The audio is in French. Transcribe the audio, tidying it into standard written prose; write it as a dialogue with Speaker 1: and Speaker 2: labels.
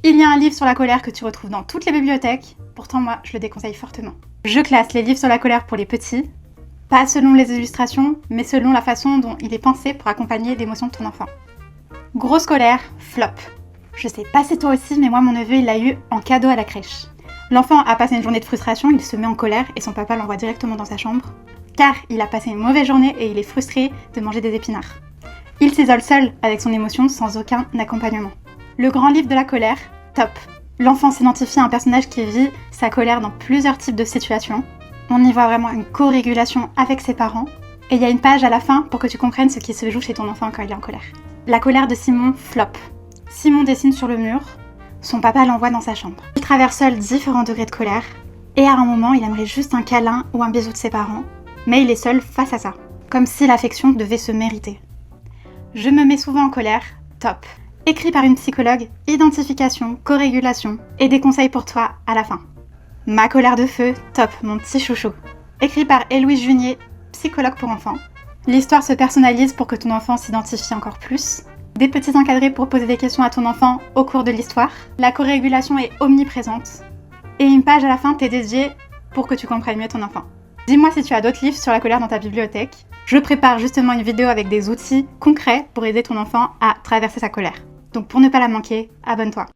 Speaker 1: Il y a un livre sur la colère que tu retrouves dans toutes les bibliothèques, pourtant moi je le déconseille fortement. Je classe les livres sur la colère pour les petits, pas selon les illustrations, mais selon la façon dont il est pensé pour accompagner l'émotion de ton enfant. Grosse colère, flop. Je sais pas si toi aussi, mais moi mon neveu il l'a eu en cadeau à la crèche. L'enfant a passé une journée de frustration, il se met en colère et son papa l'envoie directement dans sa chambre, car il a passé une mauvaise journée et il est frustré de manger des épinards. Il s'isole seul avec son émotion sans aucun accompagnement. Le grand livre de la colère, top. L'enfant s'identifie à un personnage qui vit sa colère dans plusieurs types de situations. On y voit vraiment une co-régulation avec ses parents. Et il y a une page à la fin pour que tu comprennes ce qui se joue chez ton enfant quand il est en colère. La colère de Simon, flop. Simon dessine sur le mur, son papa l'envoie dans sa chambre. Il traverse seul différents degrés de colère, et à un moment il aimerait juste un câlin ou un bisou de ses parents, mais il est seul face à ça, comme si l'affection devait se mériter. Je me mets souvent en colère, top. Écrit par une psychologue, identification, co-régulation et des conseils pour toi à la fin. Ma colère de feu, top, mon petit chouchou. Écrit par Héloïse Junier, psychologue pour enfants. L'histoire se personnalise pour que ton enfant s'identifie encore plus. Des petits encadrés pour poser des questions à ton enfant au cours de l'histoire. La co-régulation est omniprésente. Et une page à la fin t'est dédiée pour que tu comprennes mieux ton enfant. Dis-moi si tu as d'autres livres sur la colère dans ta bibliothèque. Je prépare justement une vidéo avec des outils concrets pour aider ton enfant à traverser sa colère. Donc pour ne pas la manquer, abonne-toi.